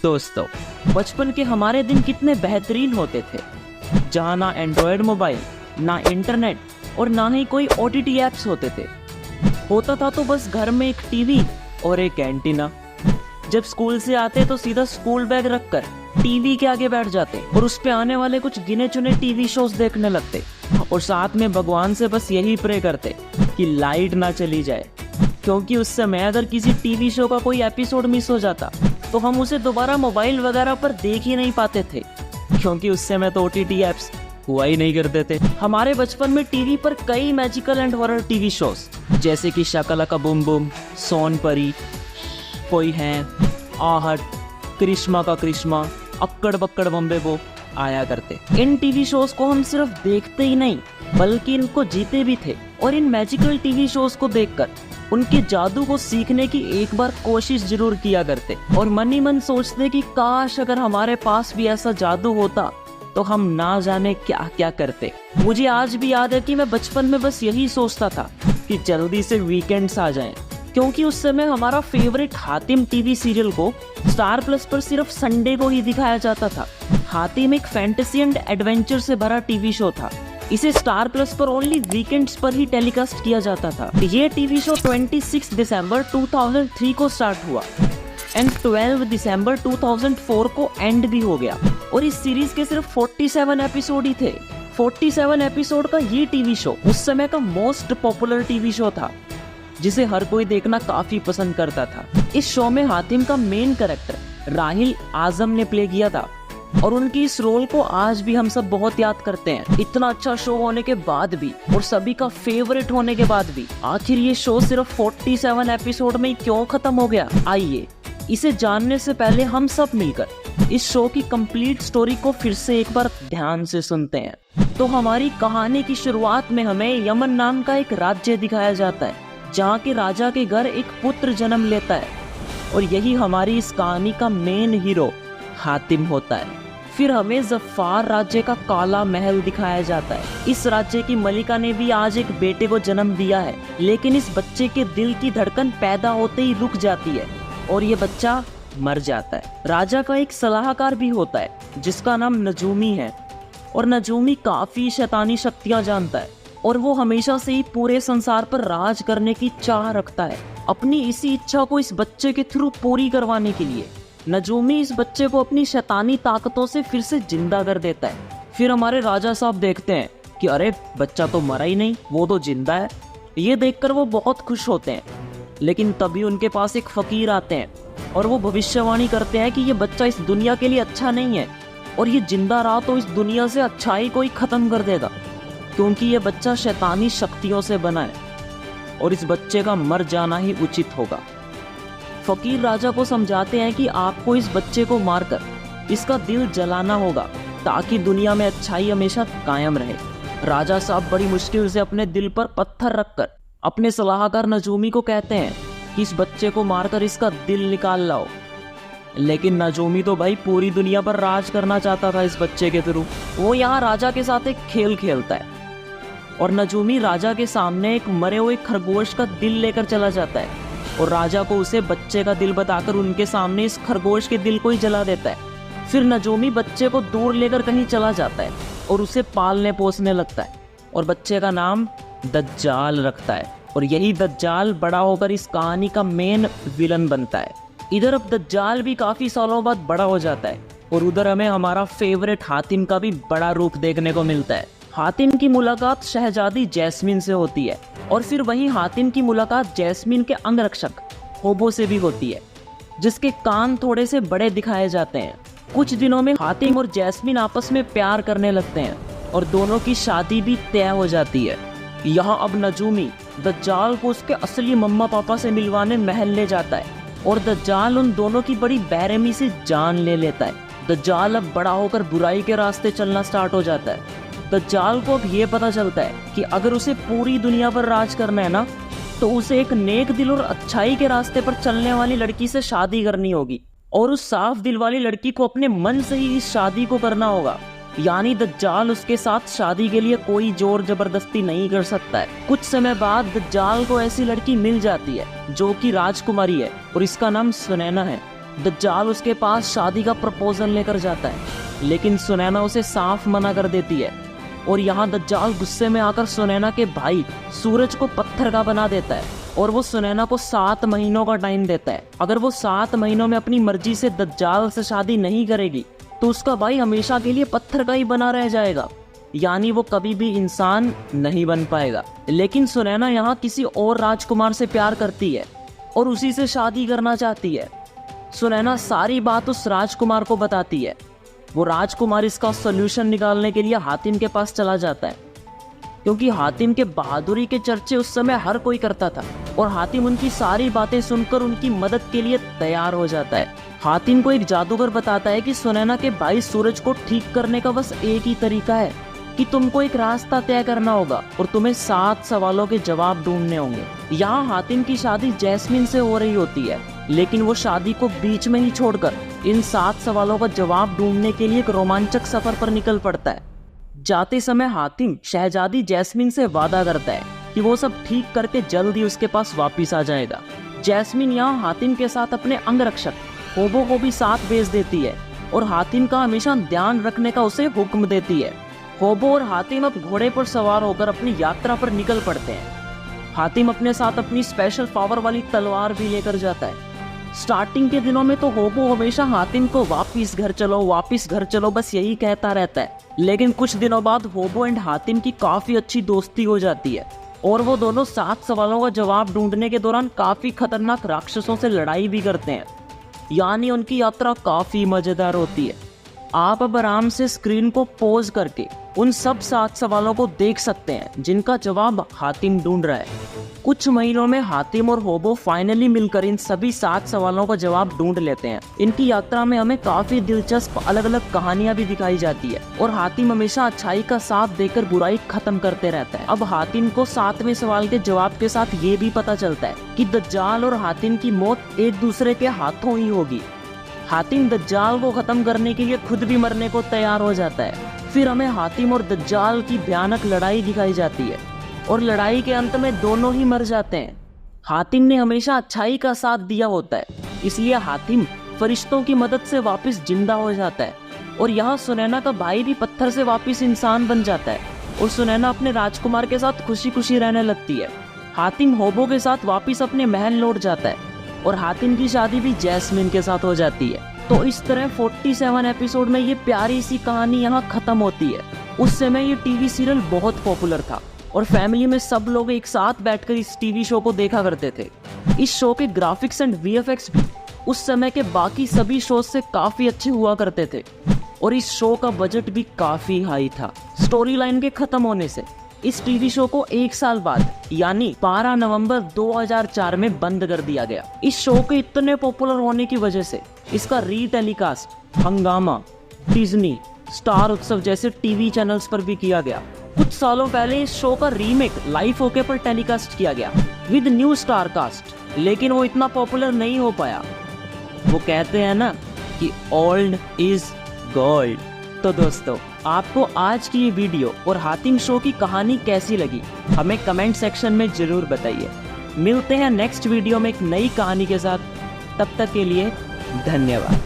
दोस्तों, बचपन के हमारे दिन कितने बेहतरीन होते थे, जहाँ ना एंड्रॉयड मोबाइल, ना इंटरनेट और ना ही कोई OTT ऐप्स होते थे। होता था तो बस घर में एक टीवी और एक एंटीना। जब स्कूल से आते तो सीधा स्कूल बैग रखकर टीवी के आगे बैठ जाते और उस पे आने वाले कुछ गिने चुने टीवी शोज देखने लगते और साथ में भगवान से बस यही प्रे करते कि लाइट ना चली जाए, क्योंकि उस समय अगर किसी टीवी शो का कोई एपिसोड मिस हो जाता तो हम उसे दोबारा मोबाइल वगैरह पर देख ही नहीं पाते थे, क्योंकि उस समय तो OTT ऐप्स हुआ ही नहीं करते थे। हमारे बचपन में टीवी पर कई magical and horror TV shows जैसे कि शाकालाका बूम बूम, सोन परी, कोई है, आहट, करिश्मा का करिश्मा, अक्कड़ बक्कड़ बम्बे बो आया करते। इन टीवी शोज को हम सिर्फ देखते ही नहीं बल्कि इनको जीते भी थे और इन मैजिकल टीवी शोज को देखकर उनके जादू को सीखने की एक बार कोशिश जरूर किया करते और मन ही मन सोचते कि काश अगर हमारे पास भी ऐसा जादू होता तो हम ना जाने क्या क्या करते। मुझे आज भी याद है कि मैं बचपन में बस यही सोचता था कि जल्दी से वीकेंड्स आ जाएं, क्योंकि उस समय हमारा फेवरेट हातिम टीवी सीरियल को स्टार प्लस पर सिर्फ संडे को ही दिखाया जाता था। हातिम एक फैंटेसी एंड एडवेंचर से भरा टीवी शो था। इसे स्टार प्लस पर ओनली वीकेंड्स पर ही टेलीकास्ट किया जाता था। ये टीवी शो 26 दिसंबर 2003 को स्टार्ट हुआ एंड 12 दिसंबर 2004 को एंड भी हो गया और इस सीरीज के सिर्फ 47 एपिसोड ही थे। 47 एपिसोड का ये टीवी शो उस समय का मोस्ट पॉपुलर टीवी शो था, जिसे हर कोई देखना काफी पसंद करता था। इस शो में हातिम का मेन कैरेक्टर राहिल आजम ने प्ले किया था और उनकी इस रोल को आज भी हम सब बहुत याद करते हैं। इतना अच्छा शो होने के बाद भी और सभी का फेवरेट होने के बाद भी आखिर ये शो सिर्फ 47 एपिसोड में क्यों खत्म हो गया? आइए इसे जानने से पहले हम सब मिलकर इस शो की कंप्लीट स्टोरी को फिर से एक बार ध्यान से सुनते हैं। तो हमारी कहानी की शुरुआत में हमें यमन नाम का एक राज्य दिखाया जाता है, जहाँ के राजा के घर एक पुत्र जन्म लेता है और यही हमारी इस कहानी का मेन हीरो हातिम होता है। फिर हमें जफ़ार राज्य का काला महल दिखाया जाता है। इस राज्य की मलिका ने भी आज एक बेटे को जन्म दिया है, लेकिन इस बच्चे के दिल की धड़कन पैदा होते ही रुक जाती है और ये बच्चा मर जाता है। राजा का एक सलाहकार भी होता है जिसका नाम नजूमी है और नजूमी काफी शैतानी शक्तियां जानता है और वो हमेशा से ही पूरे संसार पर राज करने की चाह रखता है। अपनी इसी इच्छा को इस बच्चे के थ्रू पूरी करवाने के लिए नजूमी इस बच्चे को अपनी शैतानी ताकतों से फिर से जिंदा कर देता है। फिर हमारे राजा साहब देखते हैं कि अरे बच्चा तो मरा ही नहीं, वो तो जिंदा है। ये देखकर वो बहुत खुश होते हैं, लेकिन तभी उनके पास एक फकीर आते हैं और वो भविष्यवाणी करते हैं कि ये बच्चा इस दुनिया के लिए अच्छा नहीं है और ये जिंदा रहा तो इस दुनिया से अच्छाई को ही खत्म कर देगा, क्योंकि ये बच्चा शैतानी शक्तियों से बना है और इस बच्चे का मर जाना ही उचित होगा। फकीर राजा को समझाते हैं कि आपको इस बच्चे को मारकर इसका दिल जलाना होगा ताकि दुनिया में अच्छाई हमेशा कायम रहे। राजा साहब बड़ी मुश्किल से अपने दिल पर पत्थर रखकर अपने सलाहकार नजूमी को कहते हैं कि इस बच्चे को मारकर इसका दिल निकाल लाओ, लेकिन नजूमी तो भाई पूरी दुनिया पर राज करना चाहता था इस बच्चे के थ्रू। वो यहाँ राजा के साथ एक खेल खेलता है और नजूमी राजा के सामने एक मरे हुए खरगोश का दिल लेकर चला जाता है और राजा को उसे बच्चे का दिल बताकर उनके सामने इस खरगोश के दिल को ही जला देता है। फिर नजूमी बच्चे को दूर लेकर कहीं चला जाता है और उसे पालने पोसने लगता है और बच्चे का नाम दज्जाल रखता है और यही दज्जाल बड़ा होकर इस कहानी का मेन विलन बनता है। इधर अब दज्जाल भी काफी सालों बाद बड़ा हो जाता है और उधर हमें हमारा फेवरेट हातिम का भी बड़ा रूप देखने को मिलता है। हातिम की मुलाकात शहजादी जैस्मिन से होती है और फिर वहीं हातिम की मुलाकात जैस्मिन के अंगरक्षक होबो से भी होती है, जिसके कान थोड़े से बड़े दिखाए जाते हैं। कुछ दिनों में हातिम और जैस्मिन आपस में प्यार करने लगते हैं और दोनों की शादी भी तय हो जाती है। यहाँ अब नजूमी दज्जाल को उसके असली मम्मा पापा से मिलवाने महल ले जाता है और दज्जाल उन दोनों की बड़ी बेरहमी से जान ले लेता है। दज्जाल अब बड़ा होकर बुराई के रास्ते चलना स्टार्ट हो जाता है। दज्जाल को अब ये पता चलता है कि अगर उसे पूरी दुनिया पर राज करना है ना, तो उसे एक नेक दिल और अच्छाई के रास्ते पर चलने वाली लड़की से शादी करनी होगी और उस साफ दिल वाली लड़की को अपने मन से ही इस शादी को करना होगा। यानी दज्जाल उसके साथ शादी के लिए कोई जोर जबरदस्ती नहीं कर सकता है। कुछ समय बाद दज्जाल को ऐसी लड़की मिल जाती है जो कि राजकुमारी है और इसका नाम सुनैना है। दज्जाल उसके पास शादी का प्रपोजल लेकर जाता है, लेकिन सुनैना उसे साफ मना कर देती है। और यहाँ दज्जाल गुस्से में आकर सुनैना के भाई सूरज को पत्थर का बना देता है और वो सुनैना को 7 महीनों का टाइम देता है। अगर वो 7 महीनों में अपनी मर्जी से दज्जाल से शादी नहीं करेगी तो उसका भाई हमेशा के लिए पत्थर का ही बना रह जाएगा, यानी वो कभी भी इंसान नहीं बन पाएगा। लेकिन सुनैना यहाँ किसी और राजकुमार से प्यार करती है और उसी से शादी करना चाहती है। सुनैना सारी बात उस राजकुमार को बताती है। वो राजकुमार इसका सॉल्यूशन निकालने के लिए हातिम के पास चला जाता है, क्योंकि हातिम के बहादुरी के चर्चे उस समय हर कोई करता था और हातिम उनकी सारी बातें सुनकर उनकी मदद के लिए तैयार हो जाता है। हातिम को एक जादूगर बताता है कि सुनैना के भाई सूरज को ठीक करने का बस एक ही तरीका है कि तुमको एक रास्ता तय करना होगा और तुम्हें 7 सवालों के जवाब ढूंढने होंगे। यहाँ हातिम की शादी जैस्मिन से हो रही होती है, लेकिन वो शादी को बीच में ही छोड़कर इन 7 सवालों का जवाब ढूंढने के लिए एक रोमांचक सफर पर निकल पड़ता है। जाते समय हातिम शहजादी जैस्मिन से वादा करता है कि वो सब ठीक करके जल्द ही उसके पास वापिस आ जाएगा। जैस्मिन यहाँ हातिम के साथ अपने अंगरक्षक होबो को भी साथ भेज देती है और हातिम का हमेशा ध्यान रखने का उसे हुक्म देती है। होबो और हातिम अब घोड़े पर सवार होकर अपनी यात्रा पर निकल पड़ते हैं। हातिम अपने साथ अपनी स्पेशल पावर वाली तलवार भी लेकर जाता है। स्टार्टिंग के दिनों में तो होबो हमेशा हातिम को वापिस घर चलो बस यही कहता रहता है, लेकिन कुछ दिनों बाद होबो एंड हातिम की काफी अच्छी दोस्ती हो जाती है और वो दोनों 7 सवालों का जवाब ढूंढने के दौरान काफी खतरनाक राक्षसों से लड़ाई भी करते हैं, यानी उनकी यात्रा काफी मजेदार होती है। आप अब आराम से स्क्रीन को पॉज करके उन सब 7 सवालों को देख सकते हैं जिनका जवाब हातिम ढूंढ रहा है। कुछ महीनों में हातिम और होबो फाइनली मिलकर इन सभी 7 सवालों का जवाब ढूंढ लेते हैं। इनकी यात्रा में हमें काफी दिलचस्प अलग अलग कहानियां भी दिखाई जाती है और हातिम हमेशा अच्छाई का साथ देकर बुराई खत्म करते रहता है। अब हातिम को 7वें सवाल के जवाब के साथ ये भी पता चलता है कि दज्जाल और हातिम की मौत एक दूसरे के हाथों ही होगी। हातिम दज्जाल को खत्म करने के लिए खुद भी मरने को तैयार हो जाता है। फिर हमें हातिम और दज्जाल की भयानक लड़ाई दिखाई जाती है और लड़ाई के अंत में दोनों ही मर जाते हैं। हातिम ने हमेशा अच्छाई का साथ दिया होता है, इसलिए हातिम फरिश्तों की मदद से वापस जिंदा हो जाता है और यहाँ सुनैना का भाई भी पत्थर से वापस इंसान बन जाता है और सुनैना अपने राजकुमार के साथ खुशी खुशी रहने लगती है। हातिम होबो के साथ वापस अपने महल लौट जाता है और हातिम की शादी भी जैस्मिन के साथ हो जाती है। तो इस तरह 47 एपिसोड में ये प्यारी सी कहानी यहाँ खत्म होती है। उस समय ये टीवी सीरियल बहुत पॉपुलर था और फैमिली में सब लोग एक साथ बैठकर इस टीवी शो को देखा करते थे। इस शो के ग्राफिक्स एंड वीएफएक्स भी उस समय के बाकी सभी शो से काफी अच्छे हुआ करते थे और इस शो का बजट भी काफी हाई था। स्टोरी लाइन के खत्म होने से इस टीवी शो को 1 साल बाद यानी 12 नवंबर 2004 में बंद कर दिया गया। इस शो के इतने पॉपुलर होने की वजह से इसका रीटेलीकास्ट हंगामा, डिज्नी, स्टार उत्सव जैसे टीवी चैनल्स पर भी किया गया। कुछ सालों पहले इस शो का रीमेक लाइफ ओके पर टेलीकास्ट किया गया विद न्यू स्टार कास्ट, लेकिन वो इतना पॉपुलर नहीं हो पाया। वो कहते हैं ना कि ओल्ड इज गोल्ड। तो दोस्तों, आपको आज की ये वीडियो और हातिम शो की कहानी कैसी लगी हमें कमेंट सेक्शन में जरूर बताइए। मिलते हैं नेक्स्ट वीडियो में एक नई कहानी के साथ, तब तक के लिए धन्यवाद।